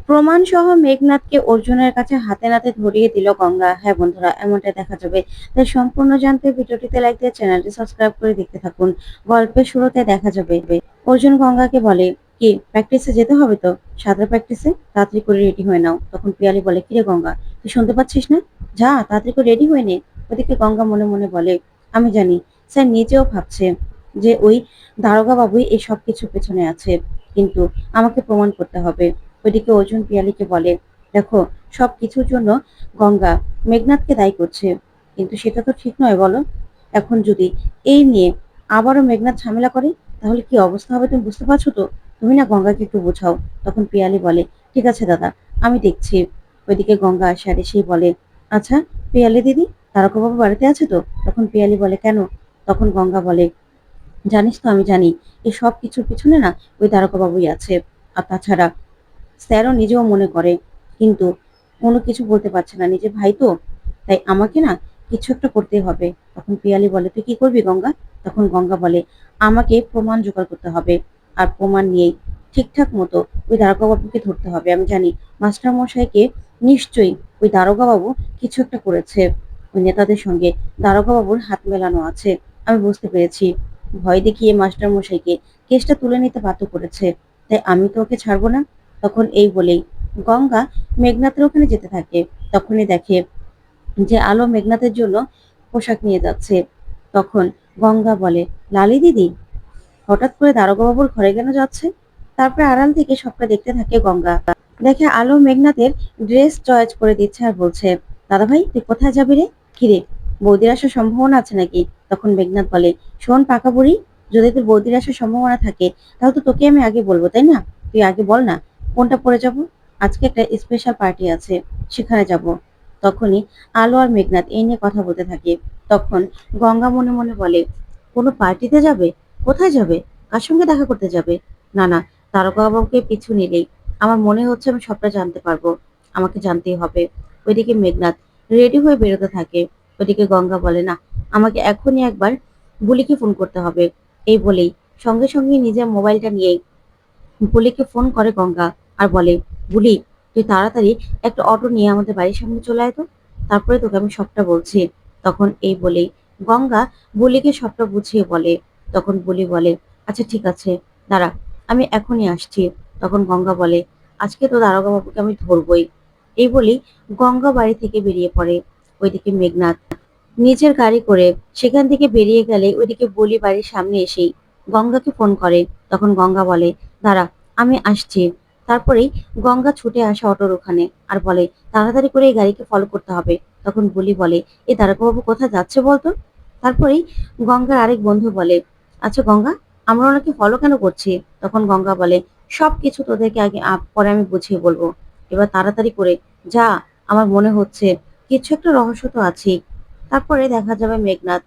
প্রমাণ সহ মেঘনাথকে অর্জুনের কাছে হাতে নাতে ধরিয়ে দিল গঙ্গা। হ্যাঁ বন্ধুরা, এমনটা দেখা যাবে। তাই সম্পূর্ণ জানতে ভিডিওটিতে লাইক দিয়ে চ্যানেলটি সাবস্ক্রাইব করে দেখতে থাকুন। গল্পের শুরুতে দেখা যাবে অর্জুন গঙ্গাকে বলে, কি প্র্যাকটিসে যেতে হবে তো? সাঁতার প্র্যাকটিসে তাড়াতাড়ি করে রেডি হয়ে নাও। তখন পিয়ালি বলে, কিরে গঙ্গা, তুই শুনতে পাচ্ছিস না? যা তাড়াতাড়ি করে রেডি হয়ে নে। ওদিকে গঙ্গা মনে মনে বলে, আমি জানি স্যার নিজেও ভাবছে যে ওই দারোগা বাবুই এই সব কিছুর পেছনে আছে, কিন্তু আমাকে প্রমাণ করতে হবে। ওইদিকে অর্জুন পিয়ালিকে বলে, দেখো সবকিছুর জন্য গঙ্গা মেঘনাথকে দায়ী করছে, কিন্তু সেটা তো ঠিক নয় বলো। এখন যদি এই নিয়ে আবারও মেঘনাথ ঝামেলা করে, তাহলে কি অবস্থা হবে তুমি বুঝতে পারছো তো? তুমি না গঙ্গাকে একটু বোঝাও। তখন পিয়ালি বলে, ঠিক আছে দাদা, আমি দেখছি। ওইদিকে গঙ্গা আসে আর এসেই বলে, আচ্ছা পিয়ালি দিদি, তারকাবাবু বাড়িতে আছে তো? তখন পিয়ালি বলে, কেন? তখন গঙ্গা বলে, জানিস তো আমি জানি এই সব কিছুর পিছনে না ওই তারকাবাবুই আছে। আর তাছাড়া স্যারও নিজেও মনে করে, কিন্তু কোনো কিছু বলতে পারছে না, নিজের ভাই তো। তাই আমাকে না কিছু একটা করতে হবে। তখন পিয়ালি বলে, তুই কি করবি গঙ্গা? তখন গঙ্গা বলে, আমাকে প্রমাণ জোগাড় করতে হবে, আর প্রমাণ নিয়েই ঠিকঠাক মতো ওই দারোগা বাবুকে ধরতে হবে। আমি জানি মাস্টার মশাইকে নিশ্চয়ই ওই দারোগা বাবু কিছু একটা করেছে, ওই নেতাদের সঙ্গে দারোগা বাবুর হাত মেলানো আছে। আমি বুঝতে পেরেছি, ভয় দেখিয়ে মাস্টার মশাইকে কেসটা তুলে নিতে বাধ্য করেছে। তাই আমি তো ওকে ছাড়বো না। তখন এই বলেই গঙ্গা মেঘনাথের ওখানে যেতে থাকে। তখনই দেখে যে আলো মেঘনাথের জন্য পোশাক নিয়ে যাচ্ছে। তখন গঙ্গা বলে, লালি দিদি, হঠাৎ করে দারোগা বাবুর ঘরে কেন যাচ্ছে? তারপরে আড়াল থেকে সবটা দেখতে থাকে গঙ্গা। দেখে আলো মেঘনাথের ড্রেস চয়েস করে দিচ্ছে আর বলছে, দাদা ভাই তুই কোথায় যাবি রে? কিরে, বৌদির আসার সম্ভাবনা আছে নাকি? তখন মেঘনাথ বলে, শোন পাকা বুড়ি, যদি তোর বৌদির আসার সম্ভাবনা থাকে তাহলে তো তোকে আমি আগে বলবো, তাই না? তুই আগে বল না কোনটা পরে যাব। আজকে একটা স্পেশাল পার্টি আছে, সেখানে যাব। তখনই আলো আর মেঘনাথ এই নিয়ে কথা বলতে থাকে। তখন গঙ্গা মনে মনে বলে, কোনো পার্টিতে যাবে? কোথায় যাবে? কার সঙ্গে দেখা করতে যাবে? না না, তারকা বাবুকে পিছু নিলেই আমার মনে হচ্ছে আমি সবটা জানতে পারবো। আমাকে জানতেই হবে। ওইদিকে মেঘনাথ রেডি হয়ে বেরোতে থাকে। ওইদিকে গঙ্গা বলে, না, আমাকে এখনই একবার বুলিকে ফোন করতে হবে। এই বলেই সঙ্গে সঙ্গে নিজের মোবাইলটা নিয়ে বুলিকে ফোন করে গঙ্গা আর বলে, বুলি, তুই তাড়াতাড়ি একটা অটো নিয়ে আমাদের বাড়ির সামনে চলে আয় তো, তারপরে তোকে আমি সবটা বলছি। তখন এই বলেই গঙ্গা বুলিকে সবটা বুঝিয়ে বলে। তখন বুলি বলে, আচ্ছা ঠিক আছে, দাঁড়া, আমি এখনই আসছি। তখন গঙ্গা বলে, আজকে তো দারোগা বাবুকে আমি ধরবই। এই বলেই গঙ্গা বাড়ি থেকে বেরিয়ে পড়ে। ওইদিকে মেঘনাথ নিজের গাড়ি করে সেখান থেকে বেরিয়ে গেলে ওইদিকে বলি বাড়ির সামনে এসেই গঙ্গাকে ফোন করে। তখন গঙ্গা বলে, দাঁড়া, আমি আসছি। তারপরেই গঙ্গা ছুটে আসে অটোর ওখানে আর বলে, তাড়াতাড়ি করে এই গাড়িকে ফলো করতে হবে। তখন বলি বলে, এই দারোগাবাবু কোথায় যাচ্ছে বলতো? তারপরেই গঙ্গার আরেক বন্ধু বলে, আচ্ছা গঙ্গা, আমরা ওনাকে ফলো কেন করছি? তখন গঙ্গা বলে, সবকিছু তোদেরকে আগে পরে আমি বুঝিয়ে বলবো। এবার তাড়াতাড়ি করে যা, আমার মনে হচ্ছে কিছু একটা রহস্য তো আছেই। তারপরে দেখা যাবে মেঘনাথ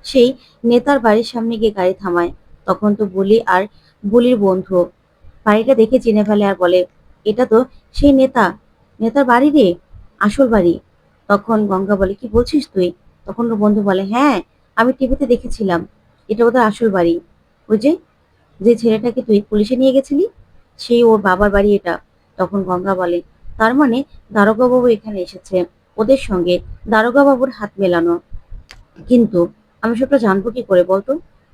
সেই নেতার বাড়ির সামনে গিয়ে গাড়ি থামায়। তখন তো বুলি আর বুলির বন্ধু বাড়িটা দেখে চিনে ফেলে আর বলে, এটা তো সেই নেতা, নেতার বাড়ি রে, আসল বাড়ি। তখন গঙ্গা বলে, কি বলছিস তুই? তখন ওর বন্ধু বলে, হ্যাঁ, আমি টিভিতে দেখেছিলাম, এটা ওদের আসল বাড়ি। ওই যে, যে ছেলেটাকে তুই পুলিশে নিয়ে গেছিলি, সেই ওর বাবার বাড়ি এটা। তখন গঙ্গা বলে, তার মানে দারোগা বাবু এখানে এসেছে, ওদের সঙ্গে দারোগা বাবুর হাত মেলানো। কিন্তু আমি সবটা জানবো কি করে বলতো?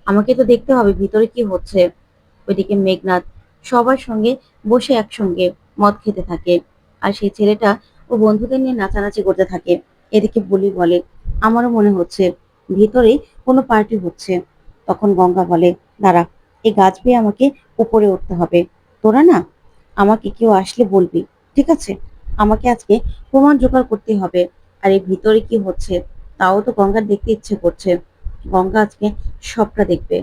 আমাকে তো দেখতে হবে ভিতরে কি হচ্ছে। ওইদিকে মেঘনাথ সবার সঙ্গে বসে একসঙ্গে মদ খেতে থাকে, আর সেই ছেলেটা ও বন্ধুদের নিয়ে নাচানাচি করতে থাকে। এদিকে বুলি বলে, আমারও মনে হচ্ছে ভিতরে কোনো পার্টি হচ্ছে। তখন গঙ্গা বলে, দাঁড়া, এই গাছ বেয়ে আমাকে উপরে উঠতে হবে। তোরা না আমাকে কেউ আসলে বলবি, ঠিক আছে? আমাকে আজকে প্রমাণ জোগাড় করতে হবে। আর এই ভিতরে কি হচ্ছে তাও তো গঙ্গার দেখতে ইচ্ছে করছে। গঙ্গা আজকে সবটা দেখবে।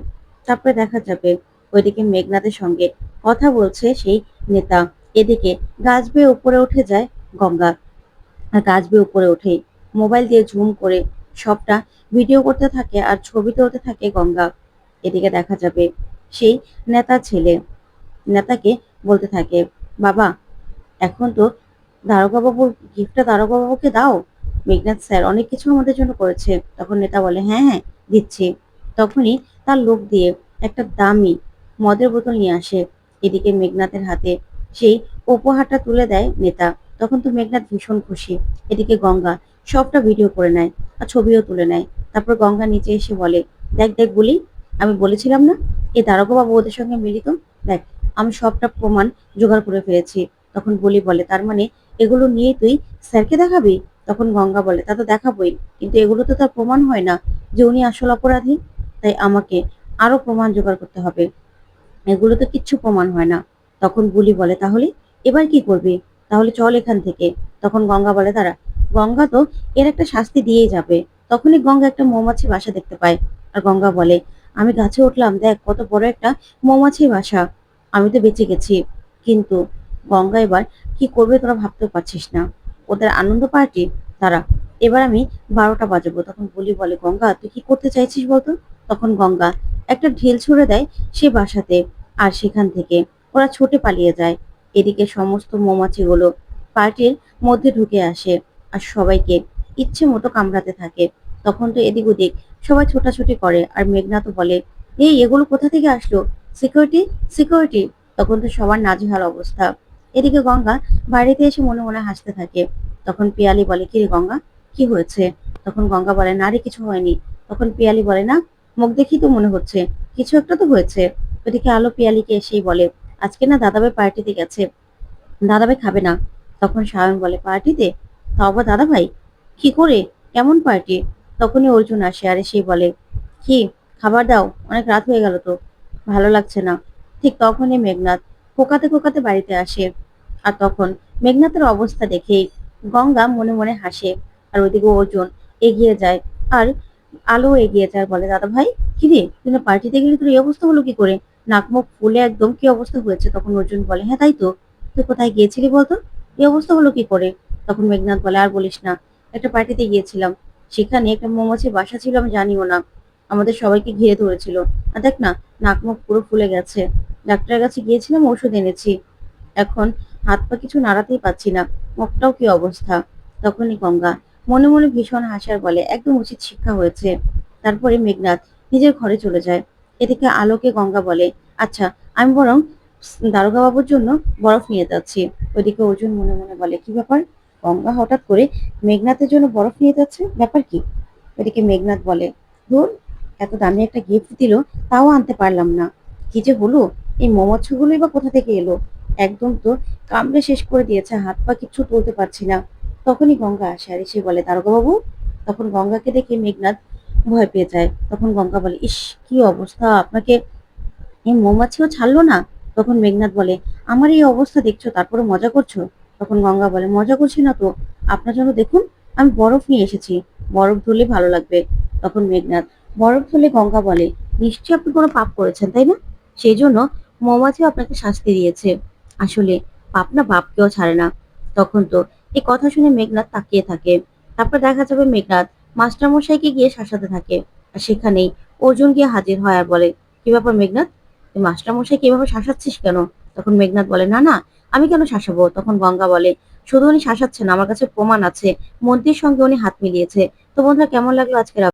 তারপরে দেখা যাবে ওইদিকে মেঘনাথের সঙ্গে কথা বলছে সেই নেতা। এদিকে গাছ বেয়ে উপরে উঠে যায় গঙ্গা। আর গাছ বেয়ে উপরে উঠে মোবাইল দিয়ে জুম করে সবটা ভিডিও করতে থাকে আর ছবি তুলতে থাকে গঙ্গা। এদিকে দেখা যাবে সেই নেতার ছেলে নেতাকে বলতে থাকে, বাবা, এখন তো দারোগা বাবুর গিফটটা দারোগা বাবুকে দাও। মেঘনাথ স্যার অনেক কিছু আমাদের জন্য করেছে। তখন নেতা বলে, হ্যাঁ হ্যাঁ, দিচ্ছি। তখনই তার লোক দিয়ে একটা দামি মদের বোতল নিয়ে আসে। এদিকে মেঘনাথের হাতে সেই উপহারটা তুলে দেয় নেতা। তখন তো মেঘনাথ ভীষণ খুশি। এদিকে গঙ্গা সবটা ভিডিও করে নেয় আর ছবিও তুলে নেয়। তারপর গঙ্গা নিচে এসে বলে, দেখ দেখ বলি, আমি বলেছিলাম না এই দারোগা বাবু ওদের সঙ্গে মিলিত। দেখ, আমি সবটা প্রমাণ জোগাড় করে ফেলেছি। তখন বলি বলে, তার মানে এগুলো নিয়ে তুই স্যারকে দেখাবি? তখন গঙ্গা বলে, তা তো দেখাবই, কিন্তু এগুলো তো তার প্রমাণ হয় না যে উনি আসল অপরাধী। তাই আমাকে আরো প্রমাণ জোগাড় করতে হবে। এগুলো তো কিচ্ছু প্রমাণ হয় না। তখন বুলি বলে, তাহলে এবার কি করবি? তাহলে চল এখান থেকে। তখন গঙ্গা বলে, দাঁড়া, গঙ্গা তো এর একটা শাস্তি দিয়েই যাবে। তখনই গঙ্গা একটা মৌমাছি বাসা দেখতে পায়। আর গঙ্গা বলে, আমি গাছে উঠলাম, দেখ কত বড় একটা মৌমাছি বাসা, আমি তো বেঁচে গেছি। কিন্তু গঙ্গা এবার কি করবে তোরা ভাবতেও পারছিস না। ওদের আনন্দ পার্টি, তারা এবার আমি 12টা বাজাবো। তখন বুলি বলে, গঙ্গা তুই কি করতে চাইছিস বলতো? তখন গঙ্গা একটা ঢিল ছুঁড়ে দেয় সে বাসাতে, আর সেখান থেকে ওরা ছুটে পালিয়ে যায়। এদিকে সমস্ত মৌমাছিগুলো পার্টির মধ্যে ঢুকে আসে আর সবাইকে ইচ্ছে মতো কামড়াতে থাকে। তখন তো এদিক ওদিক সবাই ছোটাছুটি করে আর মেঘনাথ বলে, এই এগুলো কোথা থেকে আসলো? Security, security! তখন তো সবার নাজেহাল অবস্থা। এদিকে গঙ্গা বাড়িতে এসে মনে মনে হাসতে থাকে। তখন পিয়ালি বলে, কিরে গঙ্গা, কি হয়েছে? তখন গঙ্গা বলে, না রে, কিছু হয়নি। তখন পিয়ালি বলে, না, মুখ দেখি তো মনে হচ্ছে কিছু একটা তো হয়েছে। ওদিকে আলো পিয়ালিকে এসেই বলে, আজকে না দাদাভাই পার্টিতে গেছে, দাদাভাই খাবে না। তখন সায়ন বলে, পার্টিতে? তাও আবার দাদাভাই? কি করে, কেমন পার্টি? তখনই অর্জুন আসে আর এসেই বলে, কি, খাবার দাও, অনেক রাত হয়ে গেল তো, ভালো লাগছে না। ঠিক তখনই মেঘনাথ কোকাতে কোকাতে বাড়িতে আসে। আর তখন মেঘনাথের অবস্থা দেখেই গঙ্গা মনে মনে হাসে। আর ওইদিকে অর্জুন এগিয়ে যায় আর আলো এগিয়ে যায়, বলে, দাদা ভাই, কি রে, তুই না পার্টিতে গেলি, তোর এই অবস্থা হলো কি করে? নাক মুখ ফুলে একদম কি অবস্থা হয়েছে? তখন অর্জুন বলে, হ্যাঁ তাই তো, তুই কোথায় গিয়েছিলি বলতো? এই অবস্থা হলো কি করে? তখন মেঘনাথ বলে, আর বলিস না, একটা পার্টিতে গিয়েছিলাম, সেখানে একটা মৌমাছির বাসা ছিল, আমি জানিও না, আমাদের সবাইকে ঘিরে ধরেছিল। আর দেখ না, নাক মুখ পুরো ফুলে গেছে। ডাক্তারের কাছে গিয়েছিলাম, ওষুধ এনেছি, এখন হাত পা কিছু নাড়াতেই পাচ্ছি না, মুখটাও কি অবস্থা। তখনই গঙ্গা মনে মনে ভীষণ হাসার বলে, একদম উচিত শিক্ষা হয়েছে। তারপরে মেঘনাথ নিজের ঘরে চলে যায়। এদিকে আলোকে গঙ্গা বলে, আচ্ছা, আমি বরং দারোগা বাবুর জন্য বরফ নিয়ে যাচ্ছি। ওইদিকে অর্জুন মনে মনে বলে, কি ব্যাপার, গঙ্গা হঠাৎ করে মেঘনাথের জন্য বরফ নিয়ে যাচ্ছে, ব্যাপার কি? ওইদিকে মেঘনাথ বলে, ধুর, এত দামি একটা গিফট দিল, তাও আনতে পারলাম না, কি যে হলো, এই মৌমাছিগুলোই বা কোথা থেকে এলো, একদম তো কামড়ে শেষ করে দিয়েছে, হাত পা কিচ্ছু তুলতে পারছি না। তখনই গঙ্গা আসে আর এসে বলে, দারোগা বাবু। তখন গঙ্গাকে দেখে মেঘনাথ ভয় পেয়ে যায়। তখন গঙ্গা বলে, ইস, কি অবস্থা, আপনাকে এই মৌমাছিও ছাড়লো না। তখন মেঘনাথ বলে, আমার এই অবস্থা দেখছো, তারপরে মজা করছো? তখন গঙ্গা বলে, মজা করছি না তো, আপনার জন্য দেখুন, আমি বরফ নিয়ে এসেছি, বরফ ধরলে ভালো লাগবে। তখন মেঘনাথ বরফ ধরলে গঙ্গা বলে, নিশ্চয়ই আপনি কোনো পাপ করেছেন, তাই না? সেই জন্য মৌমাছিও আপনাকে শাস্তি দিয়েছে। আসলে পাপ না বাপকেও ছাড়ে না। তখন তো এই কথা শুনে মেঘনাথ তাকিয়ে থাকে। তারপর দেখা যাবে মেঘনাথ মাস্টারমশাইকে গিয়ে শাসাতে থাকে। আর সেখানেই অর্জুন গিয়ে হাজির হয় আর বলে, কি ব্যাপার মেঘনাথ, তুই মাস্টারমশাইকে এভাবে শাসাচ্ছিস কেন? তখন মেঘনাথ বলে, না না, আমি কেন শাসাবো? তখন গঙ্গা বলে, শুধু উনি শাসাচ্ছেন, আমার কাছে প্রমাণ আছে, মন্ত্রীর সঙ্গে উনি হাত মিলিয়েছে। তো বন্ধুরা, কেমন লাগলো আজকের